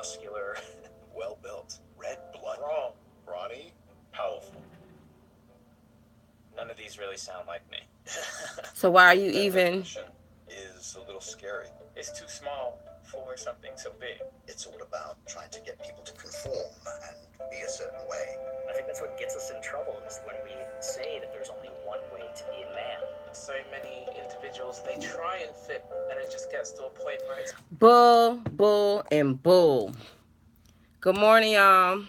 muscular, well-built, red-blooded, strong, brawny, powerful. None of these really sound like me. So why are you That even? definition is a little scary. It's too small for something so big. It's all about trying to get people to conform and be a certain way. I think that's what gets us in trouble, is when we say that there's only one way to be a man. So many individuals, they try and fit, and it just gets to a point where it's Bull, bull, and bull. Good morning, y'all.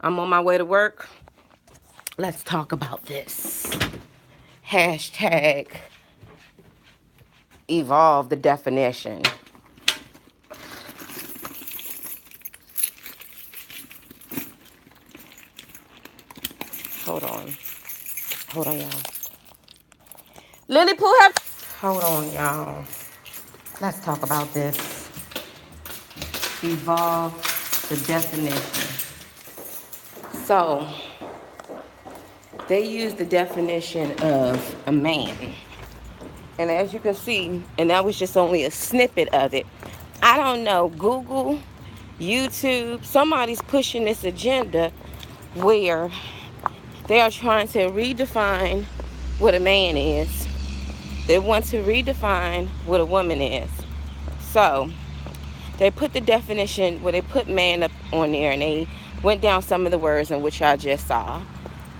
I'm on my way to work. Let's talk about this. Hashtag evolve the definition. Hold on. Hold on, y'all. Lily Pooh have. Hold on, y'all. Let's talk about this. Evolve the definition. So, they use the definition of a man. And as you can see, and that was just only a snippet of it. I don't know, Google, YouTube, somebody's pushing this agenda where they are trying to redefine what a man is. They want to redefine what a woman is. So, they put the definition where they put man up on there, and they went down some of the words in which I just saw.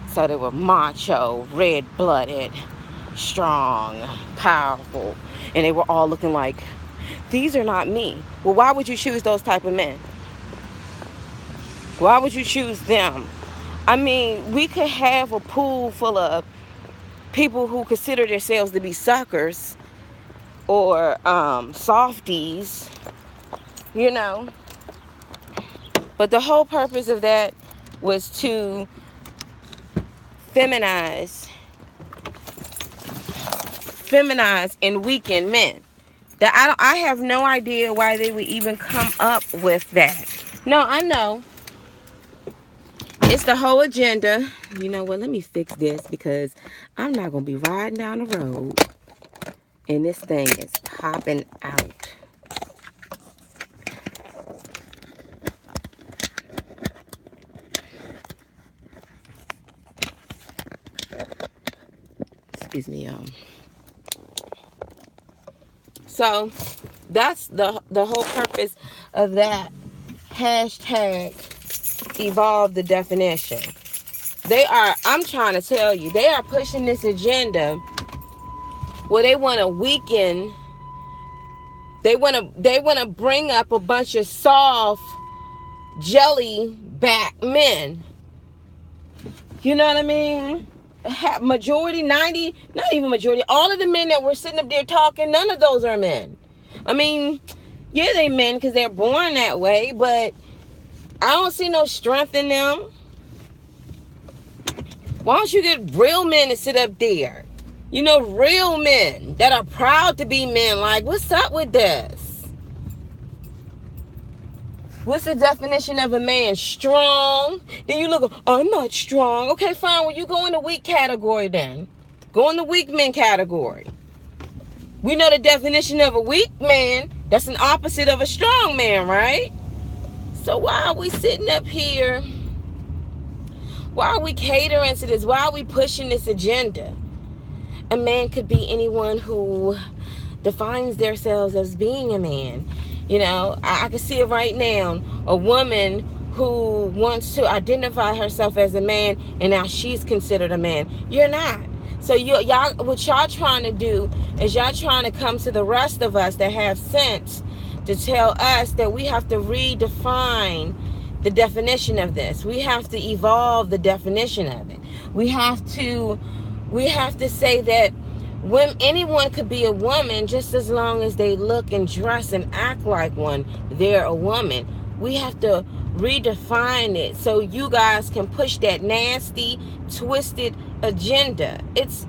So they were macho, red-blooded, strong, powerful, and they were all looking like, these are not me. Well, why would you choose those type of men? Why would you choose them? I mean, we could have a pool full of people who consider themselves to be suckers or softies, you know. But the whole purpose of that was to feminize and weaken men. That I have no idea why they would even come up with that. No, I know. It's the whole agenda. You know what? Let me fix this because I'm not going to be riding down the road and this thing is popping out. Excuse me, y'all. So that's the whole purpose of that hashtag evolve the definition. I'm trying to tell you, they are pushing this agenda where they want to weaken, they want to bring up a bunch of soft jelly back men. You know what I mean? Majority, 90, not even majority, all of the men that were sitting up there talking, none of those are men. I mean, yeah, they men because they're born that way, but I don't see no strength in them. Why don't you get real men to sit up there? You know, real men that are proud to be men. Like, what's up with this? What's the definition of a man? Strong. Then you look, oh, I'm not strong. Okay, fine. Well, you go in the weak category then. Go in the weak men category. We know the definition of a weak man. That's an opposite of a strong man, right? So why are we sitting up here? Why are we catering to this? Why are we pushing this agenda? A man could be anyone who defines themselves as being a man. You know, I can see it right now. A woman who wants to identify herself as a man, and now she's considered a man. You're not. So y'all, what y'all trying to do is y'all trying to come to the rest of us that have sense to tell us that we have to redefine the definition of this. We have to evolve the definition of it. We have to say that when anyone could be a woman just as long as they look and dress and act like one, they're a woman. We have to redefine it so you guys can push that nasty, twisted agenda. This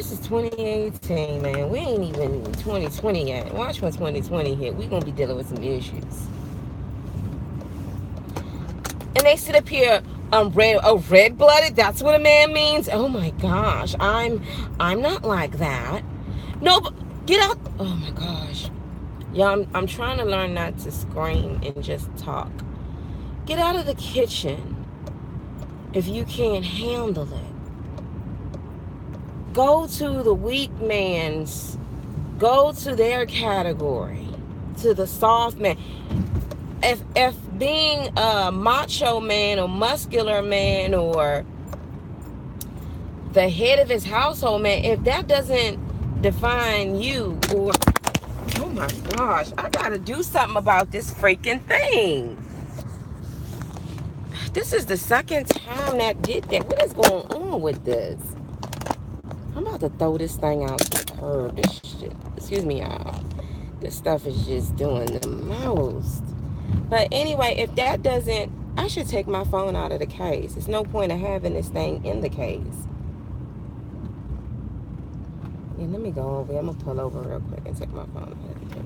is 2018, man. We ain't even 2020 yet. Watch when 2020 hit. We're going to be dealing with some issues. And they sit up here, red-blooded, that's what a man means? Oh my gosh, I'm not like that. No, but get out. Oh my gosh. Y'all, I'm trying to learn not to scream and just talk. Get out of the kitchen if you can't handle it. Go to the weak man's, go to their category, to the soft man. If being a macho man or muscular man or the head of his household man, if that doesn't define you, or oh my gosh, I gotta do something about this freaking thing. This is the second time that did that. What is going on with this? I'm about to throw this thing out to the curb. This shit, excuse me, y'all. This stuff is just doing the most. But anyway, if that doesn't, I should take my phone out of the case. There's no point of having this thing in the case. Yeah, let me go over. I'm gonna pull over real quick and take my phone out of the case.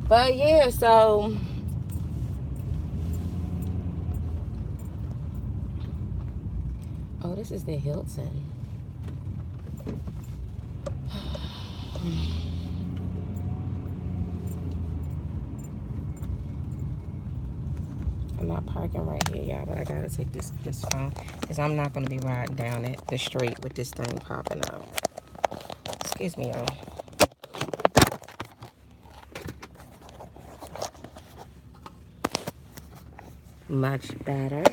But yeah, so oh, this is the Hilton. I'm not parking right here, y'all, but I gotta take this phone because I'm not gonna be riding down the street with this thing popping out. Excuse me, y'all. Much better.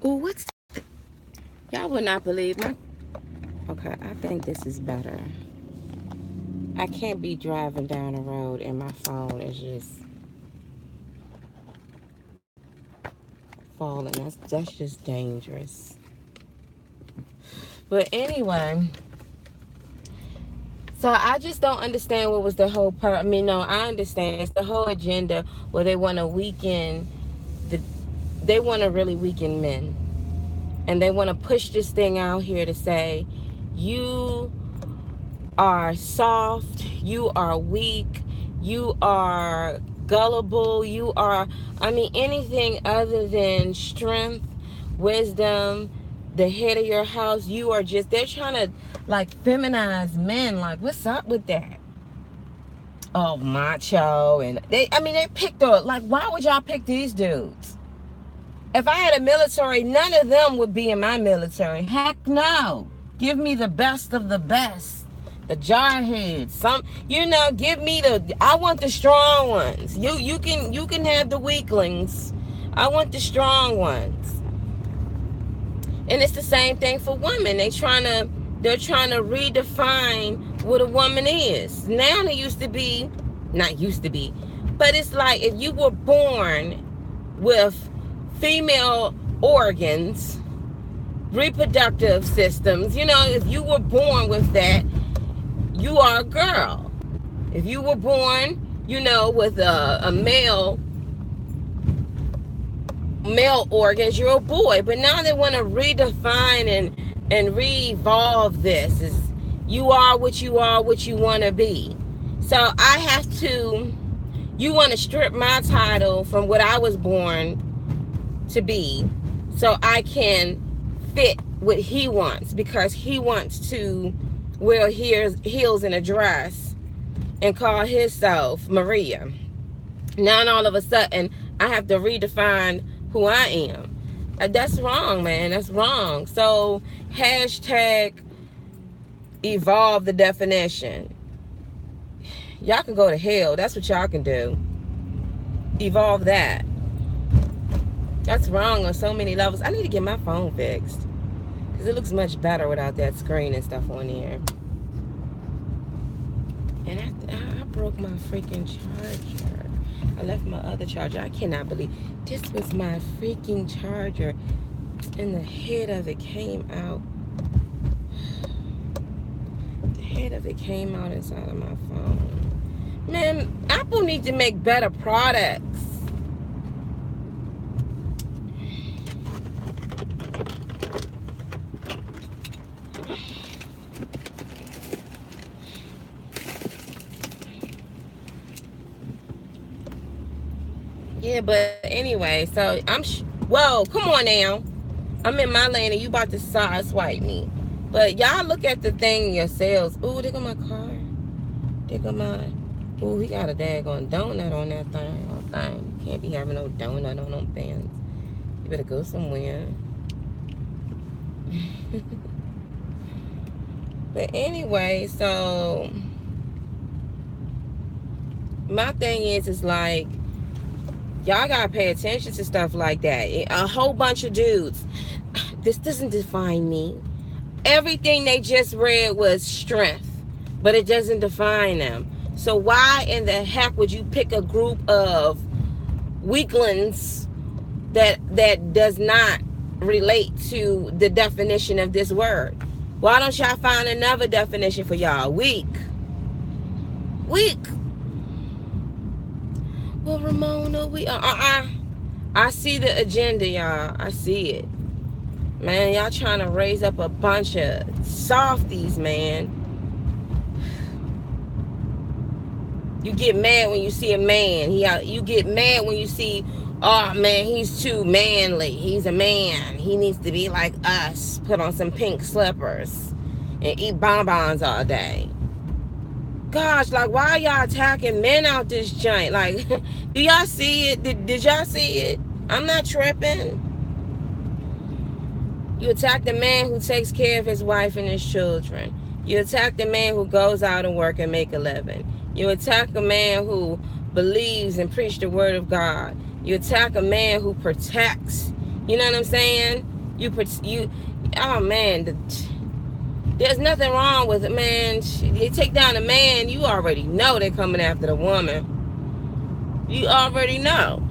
Ooh, what's y'all would not believe my. Okay, I think this is better. I can't be driving down the road and my phone is just falling. That's just dangerous. But anyway, so I just don't understand what was the whole I mean, no, I understand. It's the whole agenda where they want to weaken they want to really weaken men. And they want to push this thing out here to say, you are soft, you are weak, you are gullible, you are, I mean, anything other than strength, wisdom, the head of your house, you are just, they're trying to like feminize men. Like, what's up with that? Oh, macho. And they picked up, like, why would y'all pick these dudes? If I had a military, none of them would be in my military. Heck no. Give me the best of the best. The jarheads. Give me I want the strong ones. You can have the weaklings. I want the strong ones. And it's the same thing for women. They're trying to redefine what a woman is. Now they not used to be, but it's like if you were born with female organs, reproductive systems, if you were born with that, you are a girl. If you were born, with a male organs, you're a boy. But now they want to redefine and re-evolve this. You are what you want to be. So you want to strip my title from what I was born to be, so I can fit what he wants, because he wants to wear heels and a dress and call himself Maria. Now all of a sudden I have to redefine who I am. That's wrong, man. That's wrong. So hashtag evolve the definition. Y'all can go to hell. That's what y'all can do. Evolve that. That's wrong on so many levels. I need to get my phone fixed because it looks much better without that screen and stuff on here. And I broke my freaking charger. I left my other charger. I cannot believe this was my freaking charger and the head of it came out. The head of it came out inside of my phone. Man, Apple needs to make better products. Yeah, but anyway, so whoa, come on now. I'm in my lane and you about to side swipe me. But y'all look at the thing yourselves. Ooh, there go my car. There go my... Ooh, he got a daggone donut on that thing. Oh, thing. You can't be having no donut on them things. You better go somewhere. But anyway, so... My thing is like... Y'all gotta pay attention to stuff like that. A whole bunch of dudes. This doesn't define me. Everything they just read was strength, but it doesn't define them. So why in the heck would you pick a group of weaklings that does not relate to the definition of this word? Why don't y'all find another definition for y'all? Weak. Well, Ramona, I see the agenda, y'all. I see it. Man, y'all trying to raise up a bunch of softies, man. You get mad when you see a man. You get mad when you see, oh, man, he's too manly. He's a man. He needs to be like us. Put on some pink slippers and eat bonbons all day. Gosh, like, why are y'all attacking men out this joint? Like, do y'all see it? Did y'all see it? I'm not tripping. You attack the man who takes care of his wife and his children. You attack the man who goes out and work and make a living. You attack a man who believes and preach the word of God. You attack a man who protects. You know what I'm saying? Oh man, there's nothing wrong with it, man. They take down a man, you already know they're coming after the woman. You already know.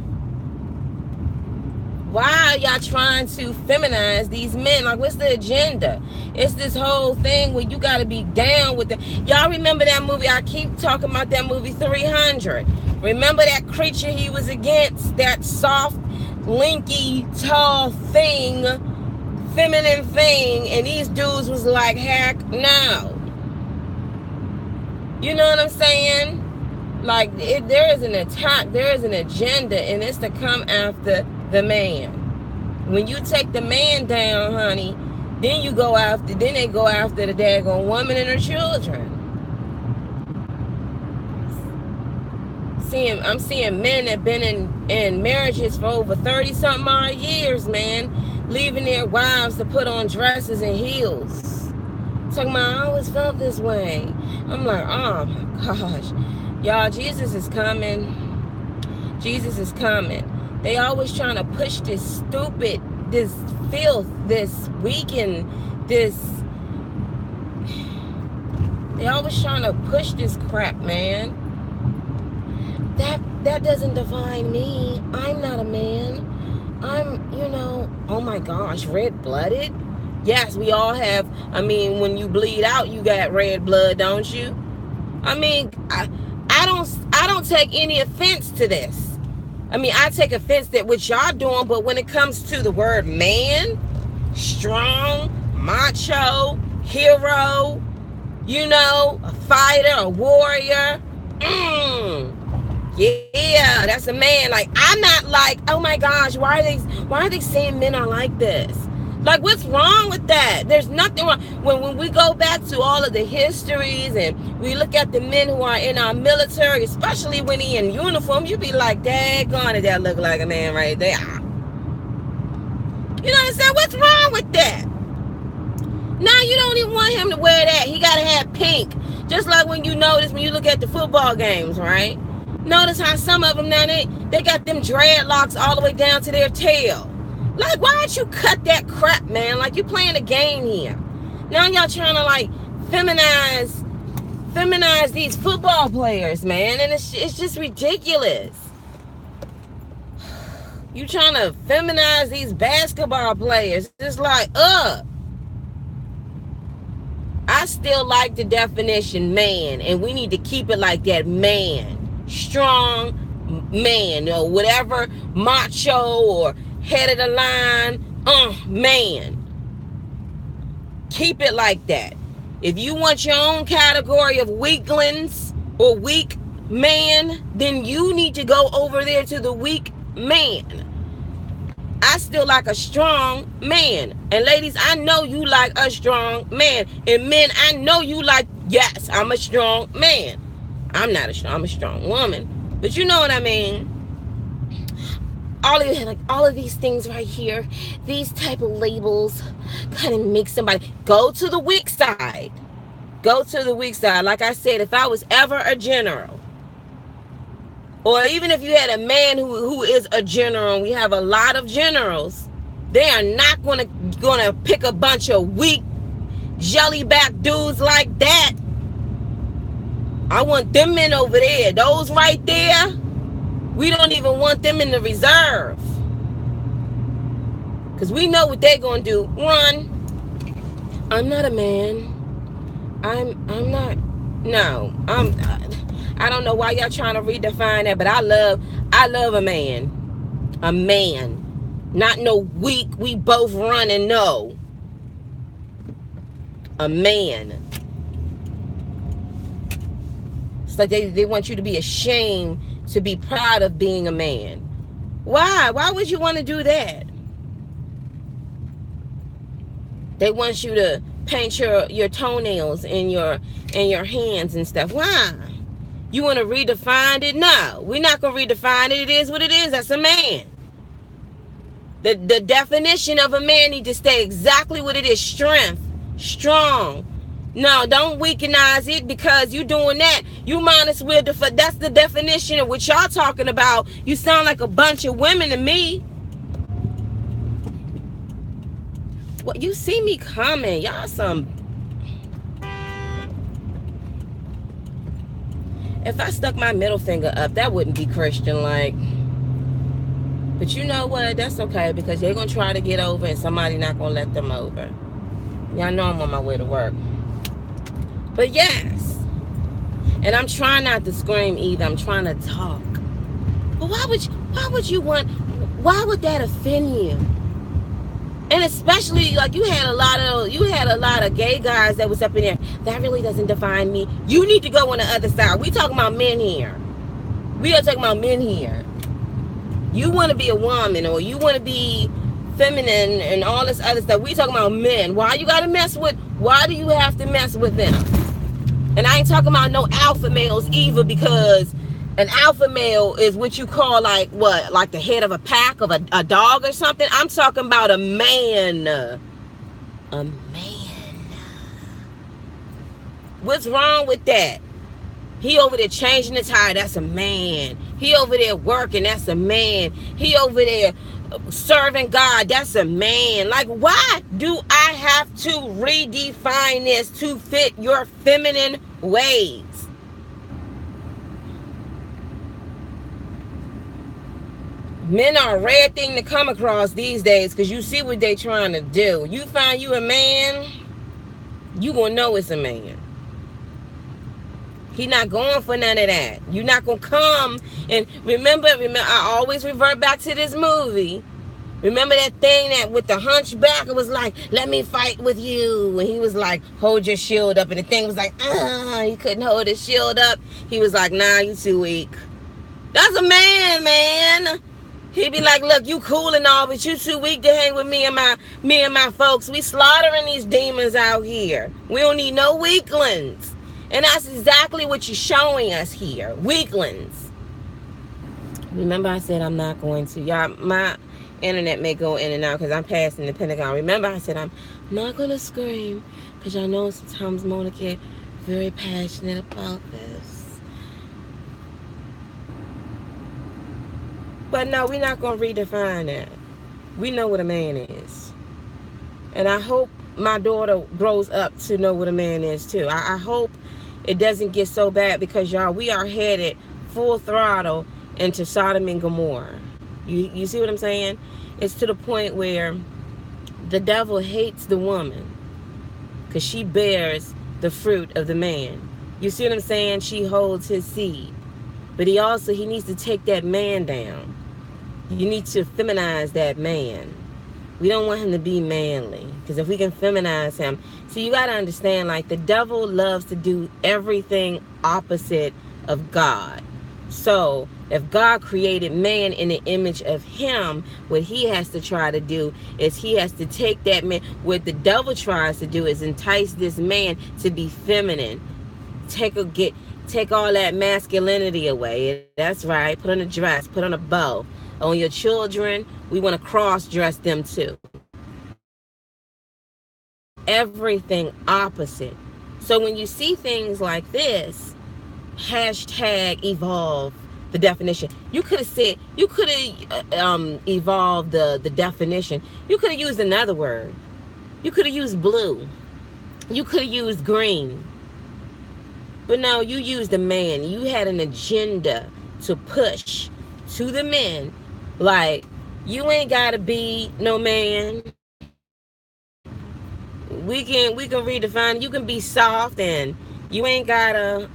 Why are y'all trying to feminize these men? Like, what's the agenda? It's this whole thing where you got to be down with the... Y'all remember that movie? I keep talking about that movie 300. Remember that creature he was against? That soft, linky, tall thing, feminine thing, and these dudes was like, heck no. You know what I'm saying? Like, there is an attack, there is an agenda, and it's to come after the man. When you take the man down, honey, then they go after the daggone woman and her children. I'm seeing men that been in marriages for over 30-something odd years, man, leaving their wives to put on dresses and heels. Talking about, I always felt this way. I'm like, oh my gosh. Y'all, Jesus is coming. Jesus is coming. They always trying to push this stupid, this filth, this weekend, this... They always trying to push this crap, man. That doesn't define me. I'm not a man. I'm, oh my gosh, red-blooded? Yes, we all have. I mean, when you bleed out, you got red blood, don't you? I mean, I don't take any offense to this. I mean, I take offense that what y'all doing, but when it comes to the word man, strong, macho, hero, a fighter, a warrior, yeah, that's a man. Like, I'm not like, oh my gosh, why are they saying men are like this? Like, what's wrong with that? There's nothing wrong. When we go back to all of the histories and we look at the men who are in our military, especially when he in uniform, you be like, daggone it, that look like a man right there. You know what I'm saying? What's wrong with that? Now you don't even want him to wear that. He got to have pink. Just like when you notice, when you look at the football games, right? Notice how some of them now, they got them dreadlocks all the way down to their tail. Like, why don't you cut that crap, man? Like, you playing a game here. Now y'all trying to, like, feminize these football players, man. And it's just ridiculous. You trying to feminize these basketball players. It's like, I still like the definition man. And we need to keep it like that, man. Strong man. Or whatever, macho or... head of the line, man. Keep it like that. If you want your own category of weaklings or weak man, then you need to go over there to the weak man. I still like a strong man. And ladies, I know you like a strong man. And men, I know you like, yes, I'm a strong man. I'm a strong woman. But you know what I mean. All of these things right here, these type of labels kind of make somebody go to the weak side. Go to the weak side. Like I said, if I was ever a general, or even if you had a man who is a general, and we have a lot of generals, they are not gonna pick a bunch of weak jellyback dudes like that. I want them men over there. Those right there, we don't even want them in the reserve. Because we know what they're going to do. Run. I'm not a man. I'm not. No. I don't know why y'all trying to redefine that, but I love a man. A man. Not no weak, we both run and no. A man. It's like they want you to be ashamed to be proud of being a man. Why? Why would you want to do that? They want you to paint your toenails and your hands and stuff. Why? You want to redefine it? No, we're not going to redefine it. It is what it is. That's a man. The definition of a man needs to stay exactly what it is. Strength. Strong. No, don't weakenize it, because you doing that. You might as well, that's the definition of what y'all talking about. You sound like a bunch of women to me. What, you see me coming. Y'all some... If I stuck my middle finger up, that wouldn't be Christian-like. But you know what? That's okay, because they're going to try to get over and somebody not going to let them over. Y'all know I'm on my way to work. But yes, and I'm trying not to scream either. I'm trying to talk. But why would that offend you? And especially, like, you had a lot of gay guys that was up in there. That really doesn't define me. You need to go on the other side. We talking about men here. We are talking about men here. You want to be a woman, or you want to be feminine and all this other stuff. We talking about men. Why do you have to mess with them? And I ain't talking about no alpha males either, because an alpha male is what you call like the head of a pack of a dog or something. I'm talking about a man. A man. What's wrong with that? He over there changing the tire, that's a man. He over there working, that's a man. He over there serving God, that's a man. Like, why do I have to redefine this to fit your feminine ways? Men are a rare thing to come across these days, because you see what they trying to do. You find you a man, you gonna know it's a man. He not going for none of that. You're not going to come. And remember, I always revert back to this movie. Remember that thing that with the hunchback, it was like, let me fight with you. And he was like, hold your shield up. And the thing was like, he couldn't hold his shield up. He was like, nah, you too weak. That's a man. He'd be like, look, you cool and all, but you too weak to hang with me and my folks. We slaughtering these demons out here. We don't need no weaklings. And that's exactly what you're showing us here. Weaklings. Remember I said I'm not going to. Y'all, my internet may go in and out because I'm passing the Pentagon. Remember I said I'm not going to scream, because y'all know sometimes Mona get very passionate about this. But no, we're not going to redefine that. We know what a man is. And I hope my daughter grows up to know what a man is too. I hope it doesn't get so bad, because y'all, we are headed full throttle into Sodom and Gomorrah. You see what I'm saying? It's to the point where the devil hates the woman because she bears the fruit of the man. You see what I'm saying? She holds his seed. But he needs to take that man down. You need to feminize that man. We don't want him to be manly, because if we can feminize him, see, you got to understand, like, the devil loves to do everything opposite of God. So if God created man in the image of him, what he has to try to do is he has to take that man. What the devil tries to do is entice this man to be feminine. Take all that masculinity away. That's right. Put on a dress, put on a bow. On your children, we want to cross dress them too. Everything opposite. So when you see things like this, hashtag evolve the definition. You could have said, you could have evolved the definition. You could have used another word. You could have used blue. You could have used green. But no, you used a man. You had an agenda to push to the men. Like, you ain't gotta be no man. We can redefine it. You can be soft and you ain't gotta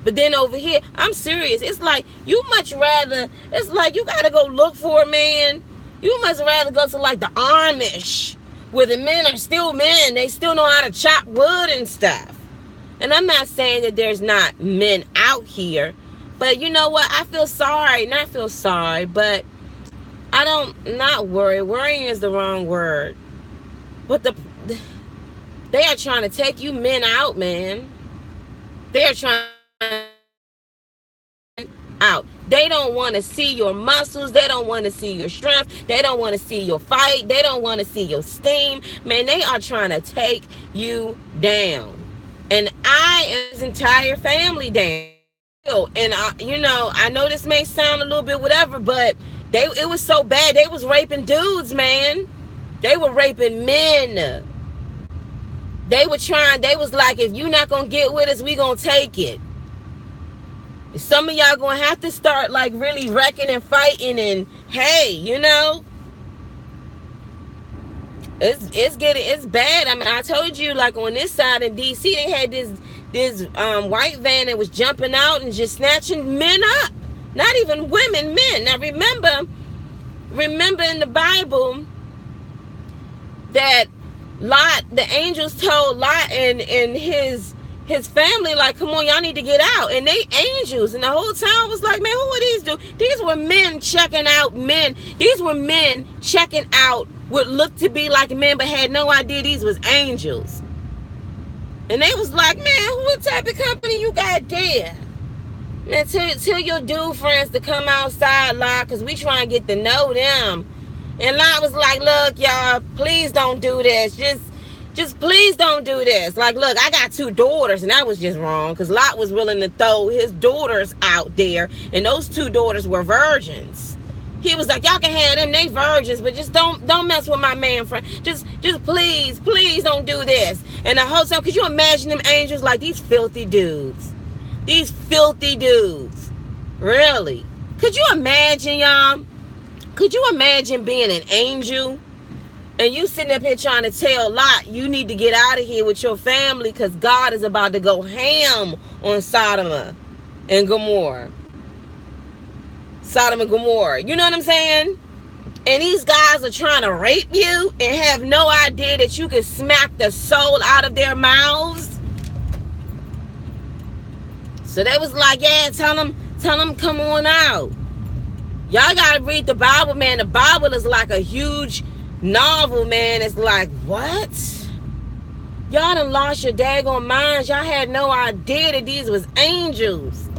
But then over here, I'm serious. It's like you much rather, it's like you gotta go look for a man. You much rather go to like the Amish, where the men are still men. They still know how to chop wood and stuff. And I'm not saying that there's not men out here, but you know what? I feel sorry. Not feel sorry, but I don't, not worry. Worrying is the wrong word. But they are trying to take you men out, man. They are trying out. They don't want to see your muscles. They don't want to see your strength. They don't want to see your fight. They don't want to see your steam. Man, they are trying to take you down. And I am his entire family down. And I know this may sound a little bit whatever, but it was so bad. They was raping dudes, man. They were raping men. They was like, if you not gonna get with us, we gonna take it. Some of y'all gonna have to start like really wrecking and fighting, and hey, it's bad. I mean, I told you, like on this side in DC, they had this white van that was jumping out and just snatching men up. Not even women, men. Now remember in the Bible that Lot, the angels told Lot and his family, like, come on, y'all need to get out. And they angels, and the whole town was like, man, who are these dudes? These were men checking out men. These were men checking out what looked to be like men, but had no idea these was angels. And they was like, man, what type of company you got there? Man, tell your dude friends to come outside, Lot, because we try and get to know them. And Lot was like, look, y'all, please don't do this. Just please don't do this. Like, look, I got 2 daughters, and that was just wrong, because Lot was willing to throw his daughters out there, and those 2 daughters were virgins. He was like, y'all can have them, they virgins, but just don't mess with my man friend. Just please don't do this. And the whole time, could you imagine them angels like these filthy dudes? These filthy dudes. Really? Could you imagine, y'all? Could you imagine being an angel? And you sitting up here trying to tell Lot, you need to get out of here with your family because God is about to go ham on Sodom and Gomorrah. Sodom and Gomorrah. You know what I'm saying? And these guys are trying to rape you and have no idea that you can smack the soul out of their mouths. So they was like, yeah, tell them come on out. Y'all gotta read the Bible, man. The Bible is like a huge novel, man. It's like, what? Y'all done lost your daggone minds. Y'all had no idea that these was angels.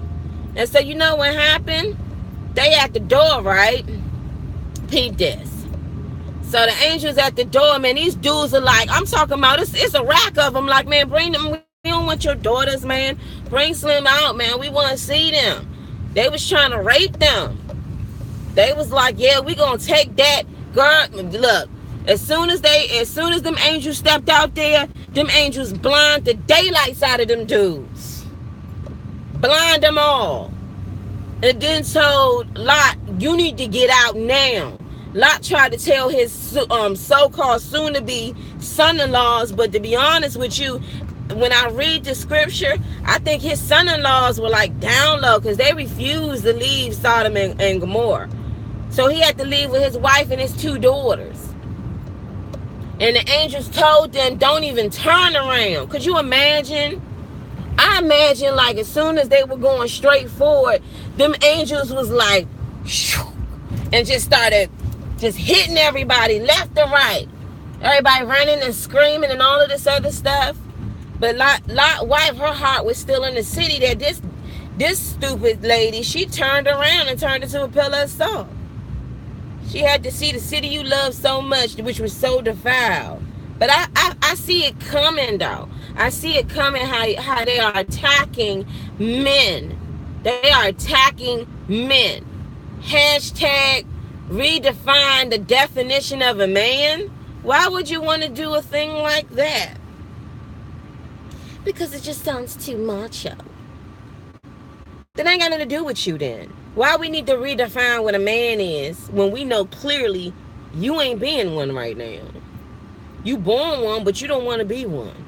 And so you know what happened? They at the door, right? Peep this. So the angels at the door, man, these dudes are like, I'm talking about, it's a rack of them. Like, man, bring them. We don't want your daughters, man. Bring Slim out, man. We want to see them. They was trying to rape them. They was like, yeah, we gonna take that. Girl, look, as soon as them angels stepped out there, them angels blind the daylights out of them dudes. Blind them all. And then told Lot, you need to get out now. Lot tried to tell his so-called soon-to-be son-in-laws, but to be honest with you, when I read the scripture, I think his son-in-laws were like down low because they refused to leave Sodom and Gomorrah. So he had to leave with his wife and his 2 daughters. And the angels told them, don't even turn around. Could you imagine? I imagine like as soon as they were going straight forward, them angels was like, shoo, and just started just hitting everybody left and right. Everybody running and screaming and all of this other stuff. But Lot wife, her heart was still in the city. That this stupid lady, she turned around and turned into a pillar of salt. She had to see the city you love so much, which was so defiled. But I see it coming though. I see it coming how they are attacking men. They are attacking men. Hashtag redefine the definition of a man. Why would you want to do a thing like that? Because it just sounds too macho. That ain't got nothing to do with you then. Why we need to redefine what a man is when we know clearly you ain't being one right now. You born one, but you don't want to be one.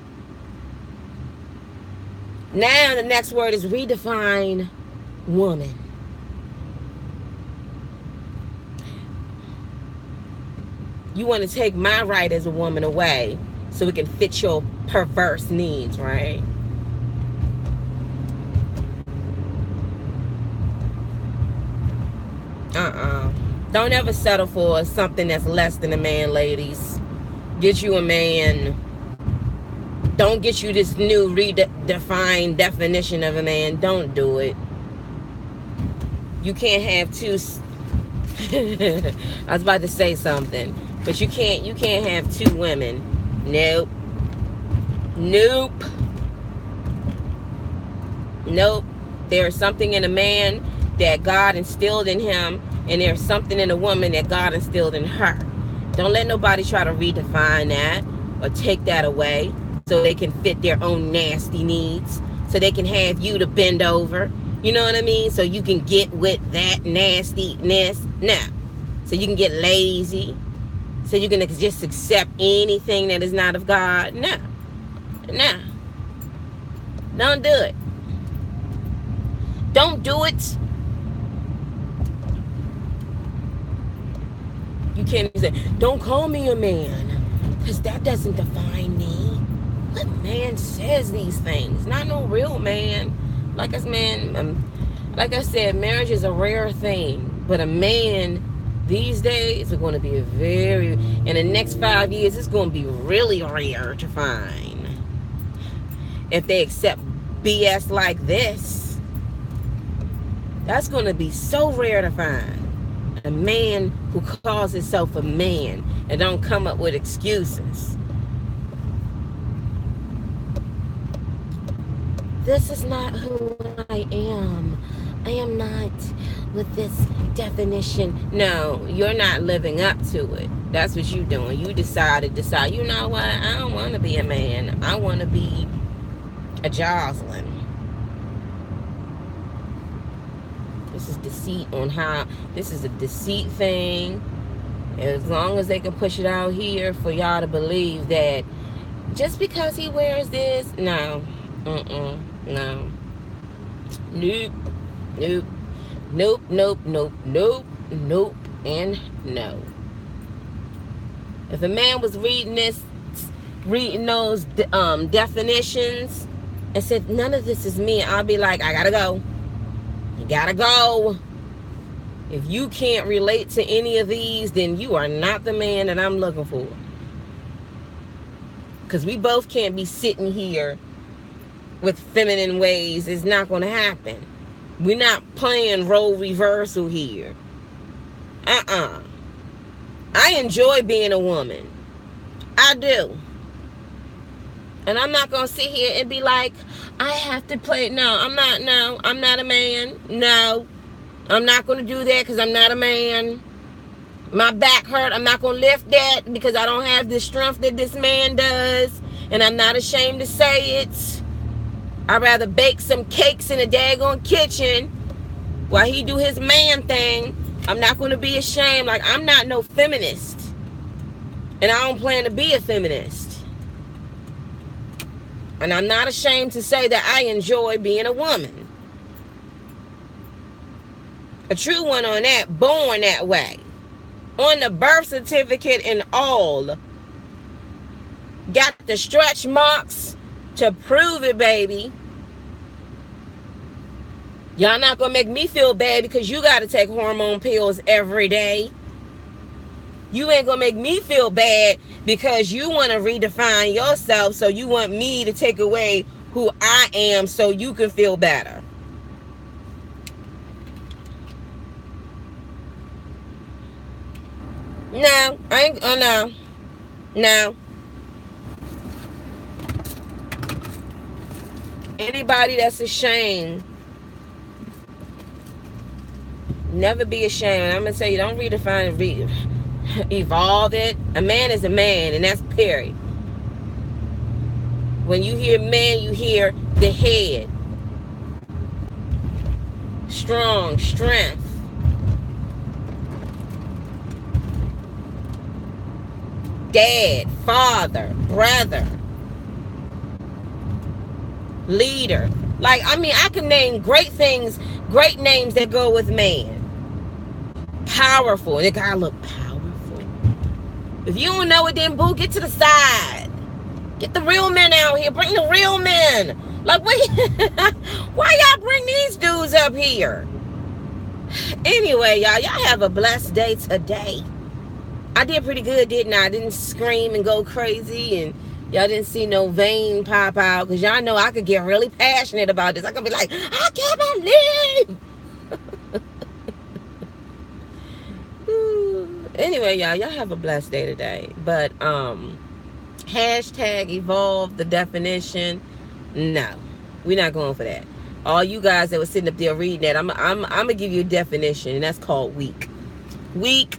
Now the next word is redefine woman. You want to take my right as a woman away so it can fit your perverse needs, right? Don't ever settle for something that's less than a man, ladies. Get you a man. Don't get you this new redefined definition of a man. Don't do it. You can't have two. I was about to say something, but you can't have two women. Nope. There's something in a man that God instilled in him, and there's something in a woman that God instilled in her. Don't let nobody try to redefine that or take that away so they can fit their own nasty needs, so they can have you to bend over. You know what I mean? So you can get with that nastiness. Now, so you can get lazy, so you can just accept anything that is not of God. No. Don't do it. Don't do it. You can't even say, don't call me a man, because that doesn't define me. What man says these things? Not no real man. Like I said, marriage is a rare thing, but a man these days is going to be in the next 5 years, it's going to be really rare to find. If they accept BS like this, that's going to be so rare to find. A man who calls himself a man and don't come up with excuses. This is not who I am. I am not with this definition. No, you're not living up to it. That's what you're doing. You decide, you know what? I don't want to be a man. I want to be a Jocelyn. This is deceit this is a deceit thing. As long as they can push it out here for y'all to believe that just because he wears this, no. No. Nope, and no. If a man was reading those definitions and said, none of this is me, I'll be like, I gotta go. You gotta go. If you can't relate to any of these, then you are not the man that I'm looking for. Because we both can't be sitting here with feminine ways. It's not going to happen. We're not playing role reversal here. I enjoy being a woman. I do. And I'm not going to sit here and be like, I have to play. No, I'm not a man. No, I'm not going to do that because I'm not a man. My back hurt. I'm not going to lift that because I don't have the strength that this man does. And I'm not ashamed to say it. I'd rather bake some cakes in a daggone kitchen while he do his man thing. I'm not going to be ashamed. Like, I'm not no feminist. And I don't plan to be a feminist. And I'm not ashamed to say that I enjoy being a woman. A true one on that, born that way. On the birth certificate and all. Got the stretch marks to prove it, baby. Y'all not gonna make me feel bad because you gotta take hormone pills every day. You ain't gonna make me feel bad because you want to redefine yourself, so you want me to take away who I am so you can feel better. No, I ain't. Oh no, no. Anybody that's ashamed, never be ashamed. I'm gonna tell you, don't redefine it. Evolve it. A man is a man, and that's period. When you hear man, you hear the head. Strong, strength. Dad, father, brother, leader. Like, I mean, I can name great things, great names that go with man. Powerful. They gotta look powerful. If you don't know it, then boo, get to the side. Get the real men out here. Bring the real men. Like, wait, why y'all bring these dudes up here? Anyway, y'all have a blessed day today. I did pretty good, didn't I? I didn't scream and go crazy, and y'all didn't see no vein pop out, because y'all know I could get really passionate about this. I could be like, I can't believe. Anyway, y'all have a blessed day today. But hashtag evolve the definition. No, we're not going for that. All you guys that were sitting up there reading that, I'm gonna give you a definition, and that's called weak. Weak.